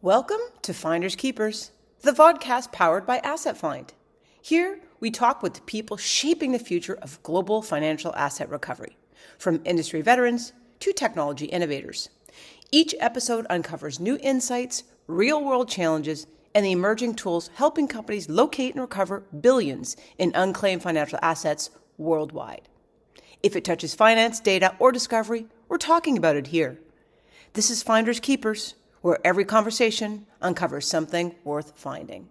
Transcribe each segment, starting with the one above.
Welcome to Finders Keepers, the vodcast powered by Asset Find. Here, we talk with the people shaping the future of global financial asset recovery, from industry veterans to technology innovators. Each episode uncovers new insights, real-world challenges, and the emerging tools helping companies locate and recover billions in unclaimed financial assets worldwide. If it touches finance, data, or discovery, we're talking about it here. This is Finders Keepers, where every conversation uncovers something worth finding.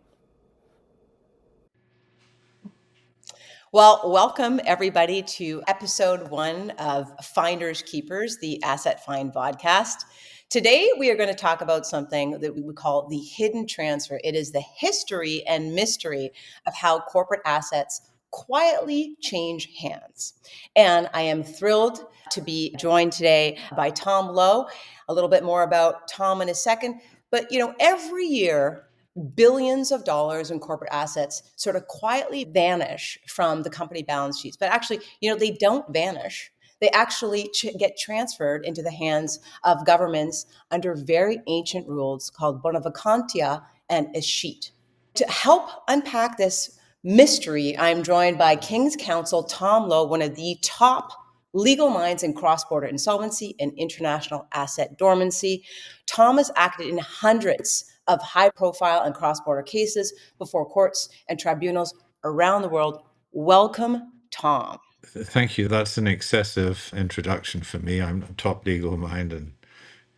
Well, welcome everybody to episode 1 of Finders Keepers, the Asset Find podcast. Today, we are going to talk about something that we would call the hidden transfer. It is the history and mystery of how corporate assets quietly change hands. And I am thrilled to be joined today by Tom Lowe. A little bit more about Tom in a second. But, every year, billions of dollars in corporate assets sort of quietly vanish from the company balance sheets. But actually, they don't vanish. They actually get transferred into the hands of governments under very ancient rules called bona vacantia and Escheat. To help unpack this mystery, I'm joined by King's Counsel Tom Lowe, one of the top legal minds in cross-border insolvency and international asset dormancy. Tom has acted in hundreds of high-profile and cross-border cases before courts and tribunals around the world. Welcome, Tom. Thank you. That's an excessive introduction for me. I'm a top legal mind, and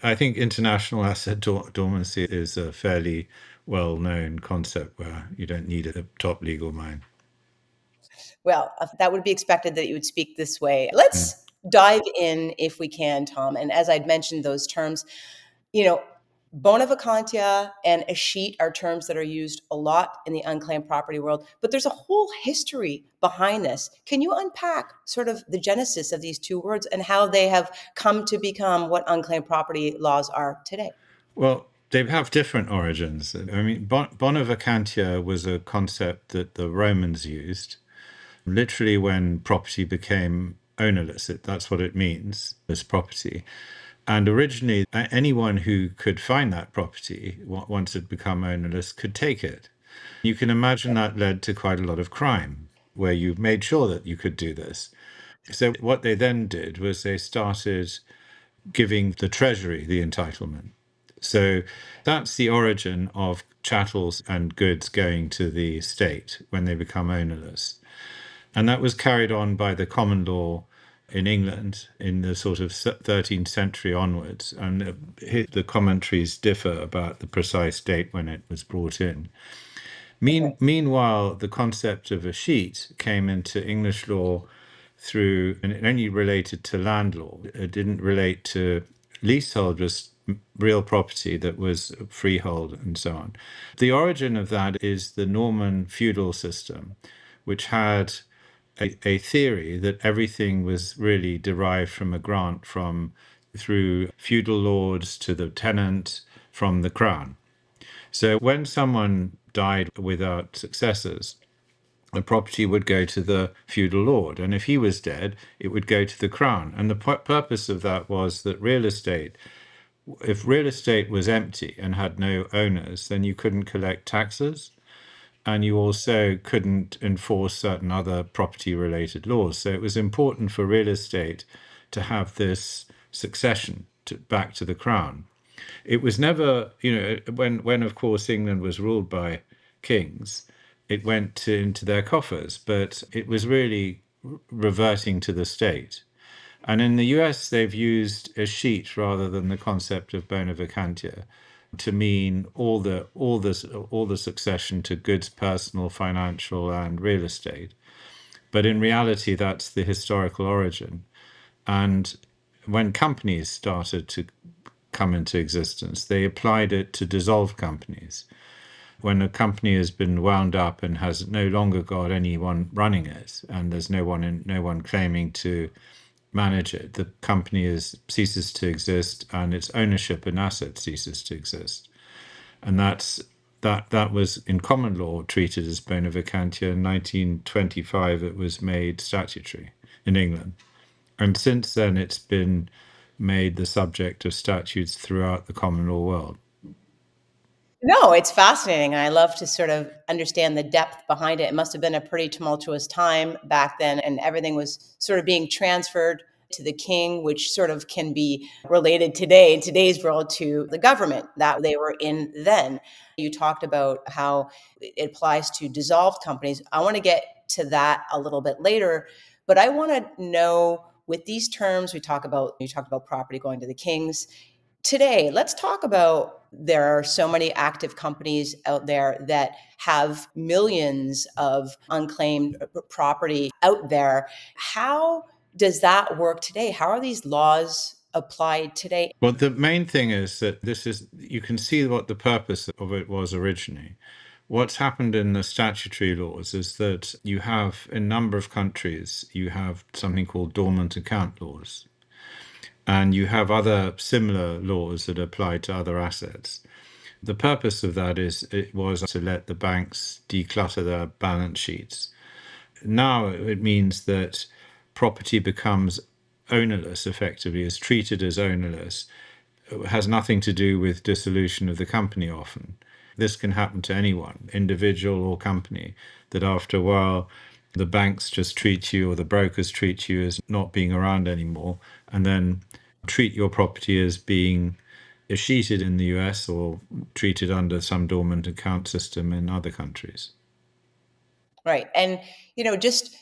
I think international asset dormancy is a fairly well-known concept where you don't need a top legal mind. Well, that would be expected that you would speak this way. Let's dive in if we can, Tom. And as I'd mentioned those terms, bona vacantia and escheat are terms that are used a lot in the unclaimed property world, but there's a whole history behind this. Can you unpack sort of the genesis of these two words and how they have come to become what unclaimed property laws are today? Well, they have different origins. I mean, bona vacantia was a concept that the Romans used, literally when property became ownerless. That's what it means, as property. And originally, anyone who could find that property, once it become ownerless, could take it. You can imagine that led to quite a lot of crime, where you made sure that you could do this. So what they then did was they started giving the treasury the entitlement. So that's the origin of chattels and goods going to the state when they become ownerless. And that was carried on by the common law in England in the sort of 13th century onwards. And the commentaries differ about the precise date when it was brought in. Meanwhile, the concept of escheat came into English law through, and it only related to land law. It didn't relate to leasehold, just real property that was freehold and so on. The origin of that is the Norman feudal system, which had a theory that everything was really derived from a grant through feudal lords to the tenant from the crown. So when someone died without successors, the property would go to the feudal lord. And if he was dead, it would go to the crown. And the purpose of that was that if real estate was empty and had no owners, then you couldn't collect taxes. And you also couldn't enforce certain other property related laws. So it was important for real estate to have this succession back to the crown. It was never, when of course England was ruled by kings, it went into their coffers, but it was really reverting to the state. And in the US, they've used escheat rather than the concept of bona vacantia to mean all the succession to goods, personal, financial, and real estate. But in reality, that's the historical origin. And when companies started to come into existence, they applied it to dissolved companies. When a company has been wound up and has no longer got anyone running it, and there's no one claiming to manage it, the company ceases to exist, and its ownership and assets ceases to exist. And that was in common law treated as bona vacantia. In 1925, it was made statutory in England, and since then it's been made the subject of statutes throughout the common law world. No, it's fascinating. I love to sort of understand the depth behind it. It must have been a pretty tumultuous time back then, and everything was sort of being transferred to the king, which sort of can be related today, in today's world, to the government that they were in then. You talked about how it applies to dissolved companies. I want to get to that a little bit later, but I want to know, with these terms we talk about, you talked about property going to the kings. Today, let's talk about, there are so many active companies out there that have millions of unclaimed property out there. How does that work today? How are these laws applied today? Well, the main thing is that this is, you can see what the purpose of it was originally. What's happened in the statutory laws is that you have, in a number of countries, you have something called dormant account laws. And you have other similar laws that apply to other assets. The purpose of that is it was to let the banks declutter their balance sheets. Now it means that property becomes ownerless, effectively, is treated as ownerless. It has nothing to do with dissolution of the company often. This can happen to anyone, individual or company, that after a while the banks just treat you, or the brokers treat you, as not being around anymore, and then treat your property as being escheated in the US or treated under some dormant account system in other countries. Right. And, just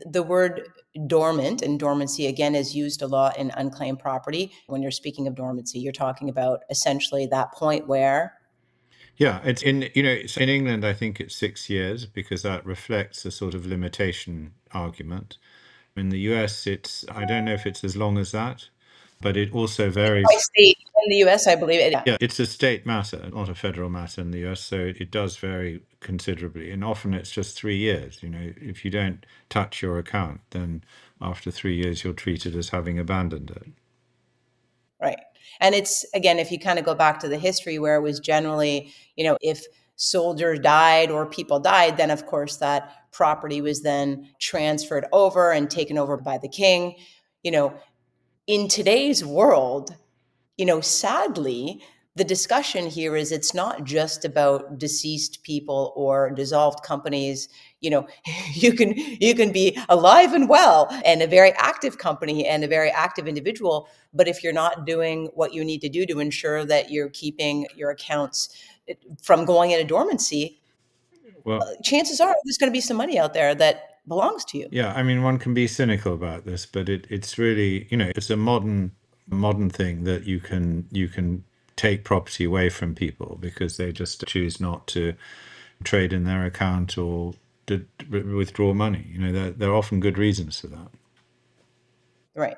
the word dormant and dormancy again is used a lot in unclaimed property. When you're speaking of dormancy, you're talking about essentially that point where. Yeah, it's in, it's in England, I think it's 6 years because that reflects a sort of limitation argument. In the US, it's, I don't know if it's as long as that, but it also By varies. state in the US, I believe it. Yeah, it's a state matter, not a federal matter in the US, so it does vary considerably. And often it's just 3 years. If you don't touch your account, then after 3 years, you're treated as having abandoned it. Right. And it's, again, if you kind of go back to the history where it was generally, if soldiers died or people died, then of course that property was then transferred over and taken over by the king. You know, in today's world, sadly, the discussion here is it's not just about deceased people or dissolved companies. You can be alive and well and a very active company and a very active individual, but if you're not doing what you need to do to ensure that you're keeping your accounts from going into dormancy, Well, chances are there's going to be some money out there that belongs to you. yeah, I mean, one can be cynical about this, but it's really, it's a modern thing that you can take property away from people because they just choose not to trade in their account or to withdraw money. There are often good reasons for that. Right.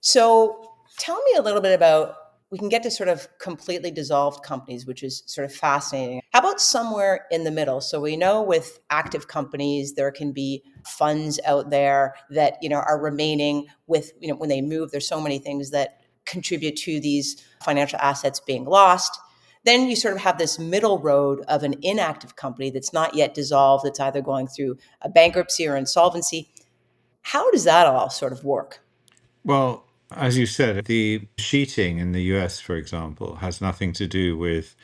So tell me a little bit about, we can get to sort of completely dissolved companies, which is sort of fascinating. How about somewhere in the middle? So we know with active companies, there can be funds out there that, are remaining with, when they move, there's so many things that contribute to these financial assets being lost. Then you sort of have this middle road of an inactive company that's not yet dissolved, that's either going through a bankruptcy or insolvency. How does that all sort of work? Well, as you said, the sheeting in the US, for example, has nothing to do with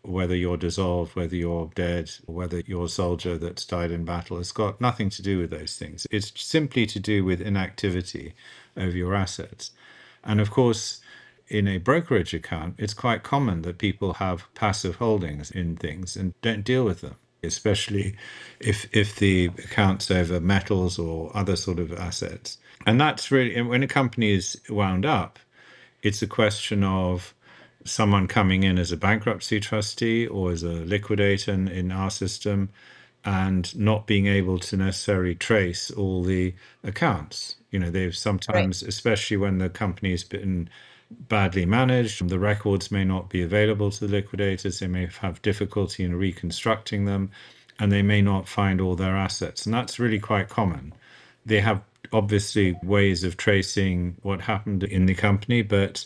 whether you're dissolved, whether you're dead, or whether you're a soldier that's died in battle. It's got nothing to do with those things. It's simply to do with inactivity of your assets. And of course, in a brokerage account, it's quite common that people have passive holdings in things and don't deal with them, especially if the account's over metals or other sort of assets. And that's really, and when a company is wound up, it's a question of someone coming in as a bankruptcy trustee or as a liquidator in our system and not being able to necessarily trace all the accounts. They've Right. sometimes, especially when the company's been badly managed, the records may not be available to the liquidators. They may have difficulty in reconstructing them, and they may not find all their assets. And that's really quite common. They have obviously ways of tracing what happened in the company, but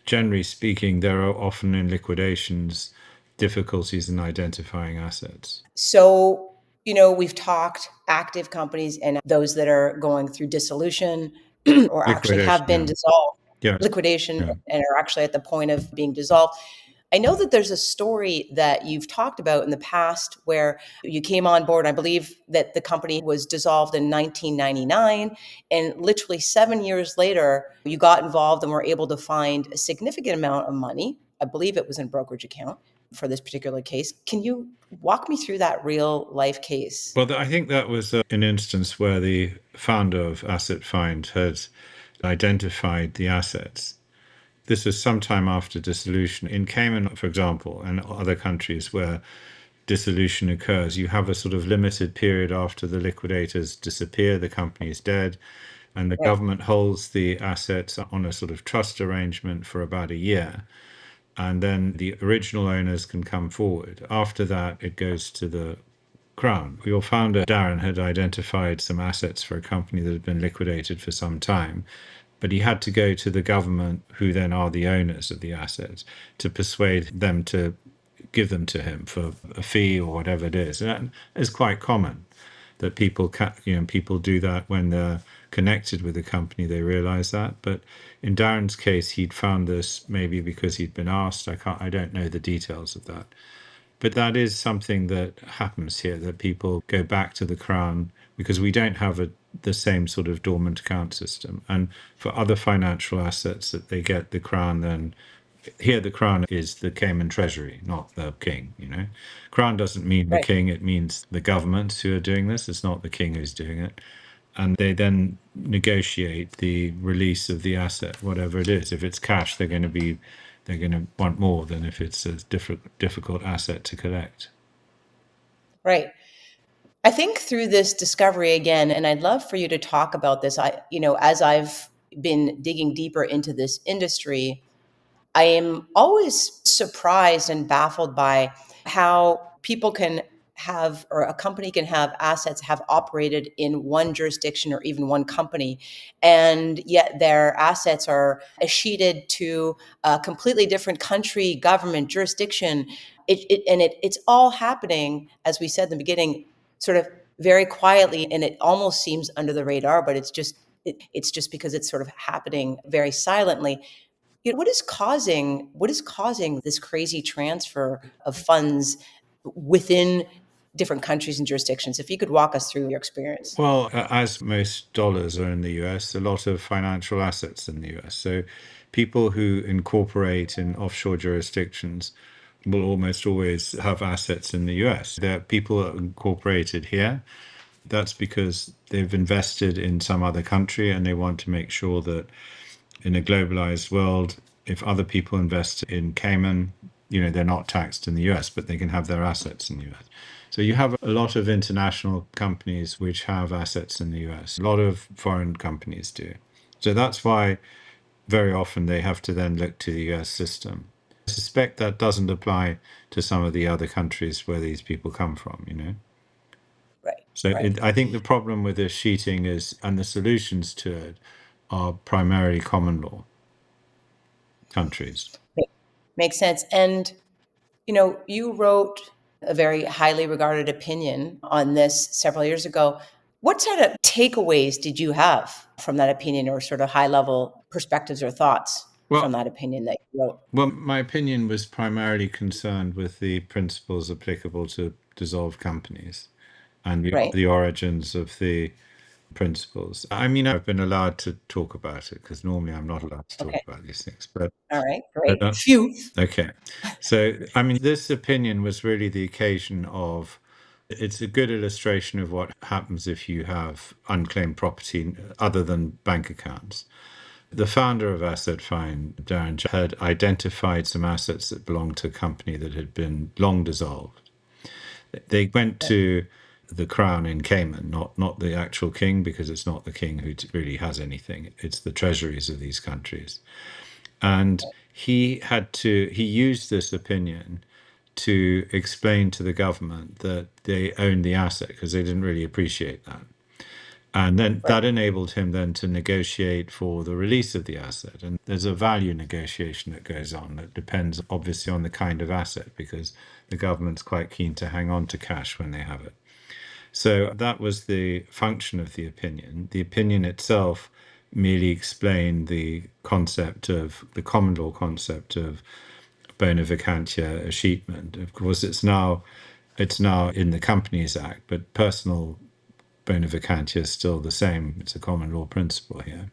generally speaking, there are often in liquidations difficulties in identifying assets. So, we've talked active companies and those that are going through dissolution or actually Liquidation, have been yeah. dissolved, Yes. liquidation, Yeah. and are actually at the point of being dissolved. I know that there's a story that you've talked about in the past where you came on board. I believe that the company was dissolved in 1999, and literally 7 years later, you got involved and were able to find a significant amount of money. I believe it was in a brokerage account for this particular case. Can you walk me through that real life case? Well, I think that was an instance where the founder of Asset Find had identified the assets. This was sometime after dissolution. In Cayman, for example, and other countries where dissolution occurs, you have a sort of limited period after the liquidators disappear, the company is dead, and the Right. government holds the assets on a sort of trust arrangement for about a year. And then the original owners can come forward. After that, it goes to the Crown. Your founder, Darren, had identified some assets for a company that had been liquidated for some time, but he had to go to the government, who then are the owners of the assets, to persuade them to give them to him for a fee or whatever it is. And that is quite common that people do that when they're connected with the company. They realize that. But in Darren's case, he'd found this maybe because he'd been asked. I don't know the details of that. But that is something that happens here, that people go back to the Crown because we don't have the same sort of dormant account system. And for other financial assets that they get the Crown, then here the Crown is the Cayman Treasury, not the King, you know. Crown doesn't mean the Right. King, it means the government who are doing this. It's not the King who's doing it. And they then negotiate the release of the asset, whatever it is. If it's cash, they're going to want more than if it's a difficult asset to collect. Right. I think through this discovery again, and I'd love for you to talk about this. As I've been digging deeper into this industry, I am always surprised and baffled by how people can have, or a company can have assets have operated in one jurisdiction or even one company, and yet their assets are escheated to a completely different country, government, jurisdiction. It's all happening, as we said in the beginning, sort of very quietly, and it almost seems under the radar, but it's just because it's sort of happening very silently. What is causing this crazy transfer of funds within different countries and jurisdictions? If you could walk us through your experience. Well, as most dollars are in the US, a lot of financial assets in the US. So people who incorporate in offshore jurisdictions will almost always have assets in the US. There are people that are incorporated here. That's because they've invested in some other country and they want to make sure that in a globalized world, if other people invest in Cayman, they're not taxed in the US, but they can have their assets in the US. So you have a lot of international companies which have assets in the US. A lot of foreign companies do. So that's why very often they have to then look to the US system. I suspect that doesn't apply to some of the other countries where these people come from. Right, So right. I think the problem with this cheating is, and the solutions to it are primarily common law countries. Makes sense. And you wrote a very highly regarded opinion on this several years ago. What sort of takeaways did you have from that opinion, or sort of high level perspectives or thoughts from Well, that opinion that you wrote? well, my opinion was primarily concerned with the principles applicable to dissolved companies and Right. the origins of the principles. I mean, I've been allowed to talk about it because normally I'm not allowed to talk Okay. about these things. But All right. but, Great. Phew. okay, so I mean, this opinion was really the occasion of. It's a good illustration of what happens if you have unclaimed property other than bank accounts. The founder of Asset Find, Darren, had identified some assets that belonged to a company that had been long dissolved. They went to the Crown in Cayman, not the actual king, because it's not the king who really has anything. It's the treasuries of these countries. And he used this opinion to explain to the government that they owned the asset because they didn't really appreciate that. And then Right. that enabled him then to negotiate for the release of the asset. And there's a value negotiation that goes on that depends obviously on the kind of asset because the government's quite keen to hang on to cash when they have it. So that was the function of the opinion. The opinion itself merely explained the concept of the common law concept of bona vacantia escheatment. Of course, it's now in the Companies Act, but personal bona vacantia is still the same. It's a common law principle here.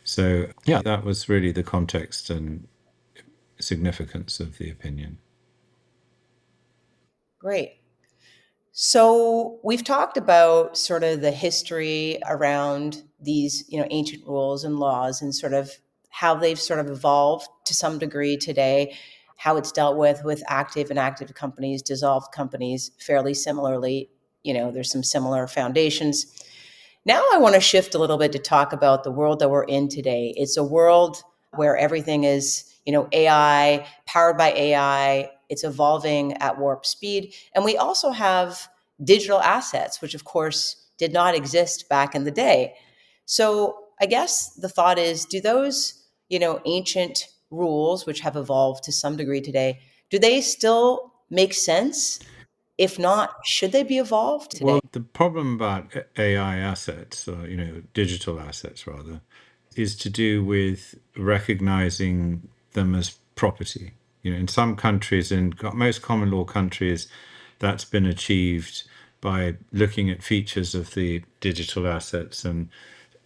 So, yeah, that was really the context and significance of the opinion. Great. So we've talked about sort of the history around these, ancient rules and laws and sort of how they've sort of evolved to some degree today, how it's dealt with active and active companies, dissolved companies fairly similarly. There's some similar foundations. Now I want to shift a little bit to talk about the world that we're in today. It's a world where everything is, AI, powered by AI. It's evolving at warp speed. And we also have digital assets, which of course did not exist back in the day. So I guess the thought is, do those, ancient rules, which have evolved to some degree today, do they still make sense? If not, should they be evolved today? Well, the problem about AI assets, or digital assets rather, is to do with recognizing them as property. In some countries, in most common law countries, that's been achieved by looking at features of the digital assets and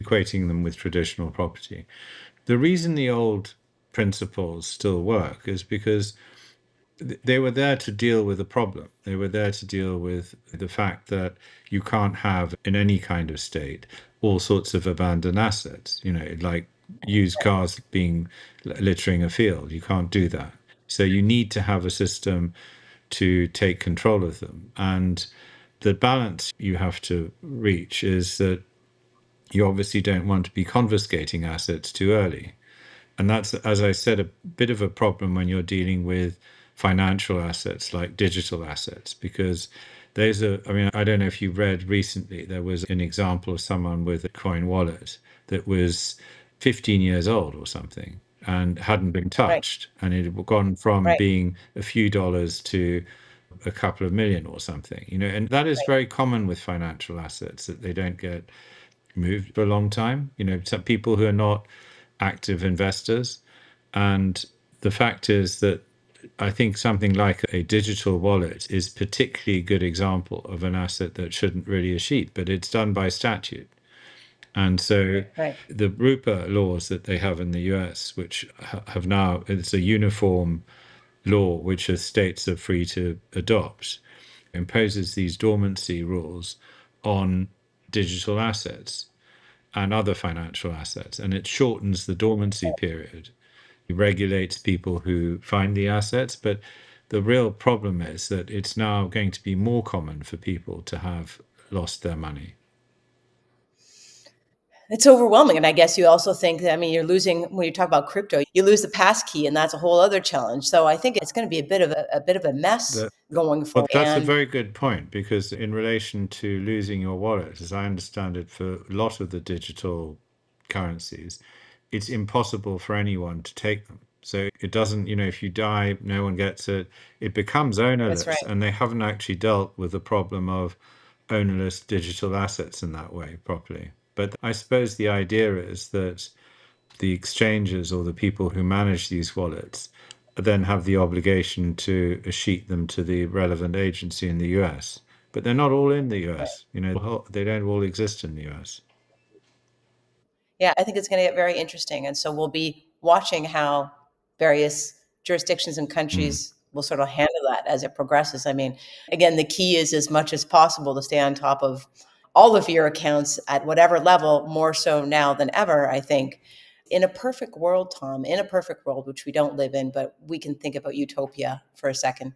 equating them with traditional property. The reason the old principles still work is because they were there to deal with a problem. They were there to deal with the fact that you can't have, in any kind of state, all sorts of abandoned assets, like used cars being littering a field. You can't do that. So you need to have a system to take control of them. And the balance you have to reach is that you obviously don't want to be confiscating assets too early. And that's, as I said, a bit of a problem when you're dealing with financial assets like digital assets, because those are, I mean, I don't know if you read recently, there was an example of someone with a coin wallet that was 15 years old or something and hadn't been Right, touched. And it had gone from right, being a few dollars to a couple of million or something, and that is right. very common with financial assets, that they don't get moved for a long time. Some people who are not active investors. And the fact is that I think something like a digital wallet is particularly good example of an asset that shouldn't really escheat, but it's done by statute. And so Right. the RUPA laws that they have in the US, which have now, it's a uniform law which the states are free to adopt, imposes these dormancy rules on digital assets and other financial assets, and it shortens the dormancy period. It regulates people who find the assets, but the real problem is that it's now going to be more common for people to have lost their money. It's overwhelming. And I guess you also think that, I mean, you're losing, when you talk about crypto, you lose the pass key, and that's a whole other challenge. So I think it's going to be a bit of a mess The, going well, forward. that's a And very good point, because in relation to losing your wallet, as I understand it, for a lot of the digital currencies, it's impossible for anyone to take them. So it doesn't, if you die, no one gets it. It becomes that's right. ownerless, and they haven't actually dealt with the problem of ownerless digital assets in that way properly. But I suppose the idea is that the exchanges or the people who manage these wallets then have the obligation to escheat them to the relevant agency in the US. But they're not all in the Right. US. They don't all exist in the US. Yeah, I think it's going to get very interesting. And so we'll be watching how various jurisdictions and Mm. countries will sort of handle that as it progresses. I mean, again, the key is as much as possible to stay on top of all of your accounts at whatever level, more so now than ever, I think. In a perfect world, Tom, in a perfect world, which we don't live in, but we can think about utopia for a second.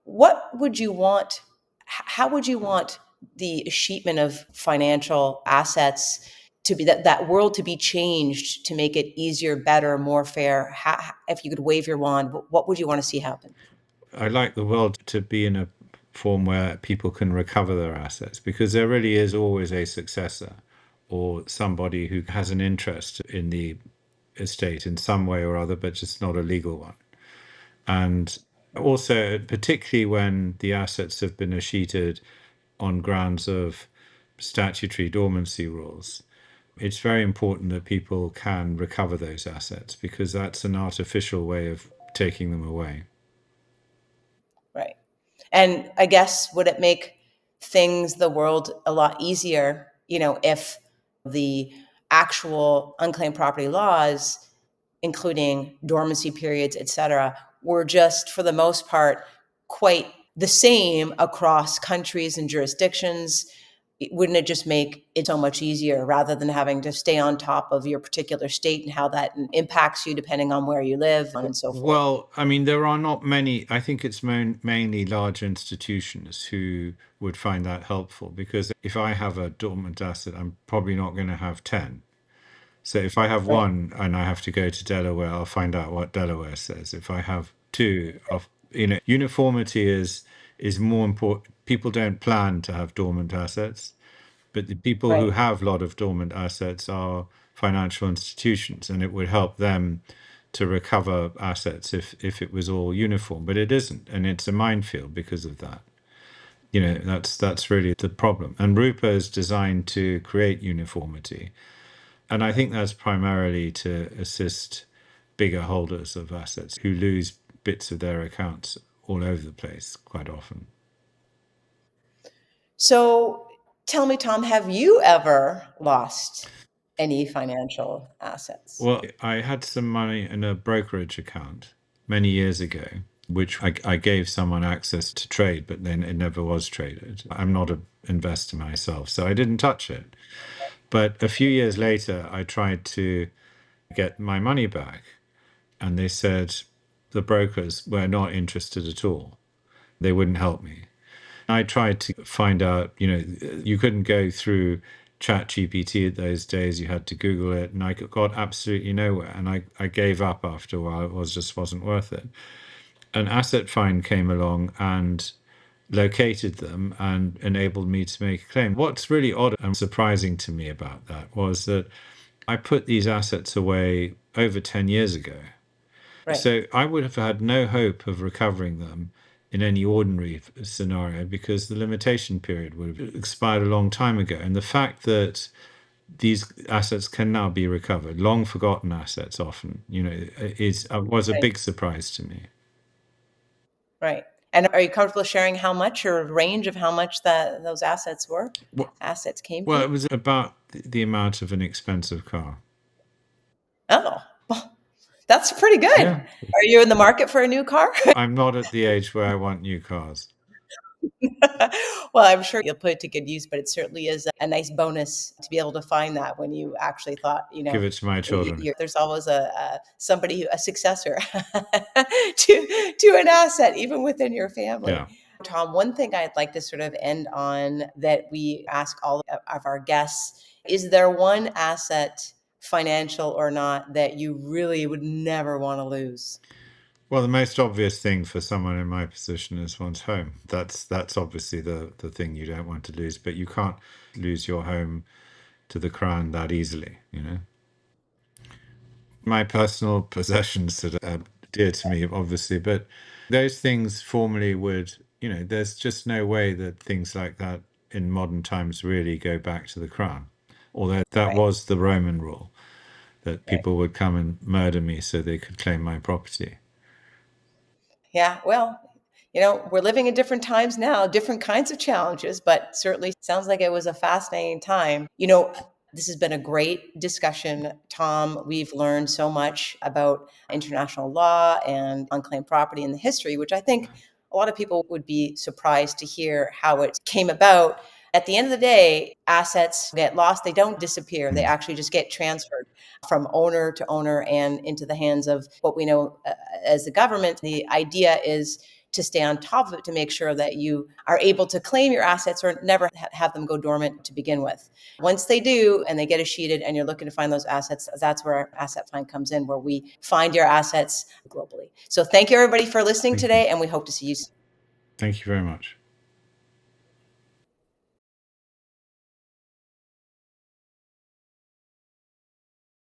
What would you want? How would you want the achievement of financial assets to be, that world to be changed to make it easier, better, more fair? If you could wave your wand, what would you want to see happen? I like the world to be in a form where people can recover their assets, because there really is always a successor or somebody who has an interest in the estate in some way or other, but just not a legal one. And also, particularly when the assets have been escheated on grounds of statutory dormancy rules, it's very important that people can recover those assets, because that's an artificial way of taking them away. Right. And I guess would it make things, the world, a lot easier, if the actual unclaimed property laws, including dormancy periods, et cetera, were just for the most part quite the same across countries and jurisdictions? Wouldn't it just make it so much easier rather than having to stay on top of your particular state and how that impacts you depending on where you live and so forth? Well, I mean, there are not many. I think it's mainly large institutions who would find that helpful, because if I have a dormant asset, I'm probably not going to have 10. So if I have Right. one and I have to go to Delaware, I'll find out what Delaware says. If I have two, uniformity is more important. People don't plan to have dormant assets, but the people who Right. have a lot of dormant assets are financial institutions, and it would help them to recover assets if it was all uniform. But it isn't, and it's a minefield because of that. That's really the problem. And RUPA is designed to create uniformity. And I think that's primarily to assist bigger holders of assets who lose bits of their accounts all over the place quite often. So tell me, Tom, have you ever lost any financial assets? Well, I had some money in a brokerage account many years ago, which I gave someone access to trade, but then it never was traded. I'm not an investor myself, so I didn't touch it. But a few years later, I tried to get my money back, and they said the brokers were not interested at all. They wouldn't help me. I tried to find out, you couldn't go through Chat GPT at those days. You had to Google it, and I got absolutely nowhere. And I gave up after a while. It just wasn't worth it. An asset find came along and located them and enabled me to make a claim. What's really odd and surprising to me about that was that I put these assets away over 10 years ago. Right. So I would have had no hope of recovering them in any ordinary scenario, because the limitation period would have expired a long time ago. And the fact that these assets can now be recovered, long forgotten assets often, was a Right. big surprise to me. Right. And are you comfortable sharing how much or range of how much that those assets were? Well, Assets came well, to? it was about the amount of an expensive car. Oh, well, that's pretty good. Yeah. Are you in the market for a new car? I'm not at the age where I want new cars. Well, I'm sure you'll put it to good use, but it certainly is a nice bonus to be able to find that when you actually thought, Give it to my children. there's always a successor to an asset, even within your family. Yeah. Tom, one thing I'd like to sort of end on that we ask all of our guests, is there one asset, financial or not, that you really would never want to lose? Well, the most obvious thing for someone in my position is one's home. That's obviously the thing you don't want to lose, but you can't lose your home to the crown that easily. My personal possessions that are dear to me, obviously, but those things formally there's just no way that things like that in modern times really go back to the crown. Although that Right. was the Roman rule, that Right. people would come and murder me so they could claim my property. Yeah, well, we're living in different times now, different kinds of challenges, but certainly sounds like it was a fascinating time. This has been a great discussion, Tom. We've learned so much about international law and unclaimed property and the history, which I think a lot of people would be surprised to hear how it came about. At the end of the day, assets get lost, they don't disappear, they Mm. actually just get transferred from owner to owner and into the hands of what we know as the government. The idea is to stay on top of it to make sure that you are able to claim your assets or never have them go dormant to begin with. Once they do and they get escheated and you're looking to find those assets, that's where our asset find comes in, where we find your assets globally. So thank you everybody for listening Thank you. today, and we hope to see you soon. Thank you very much.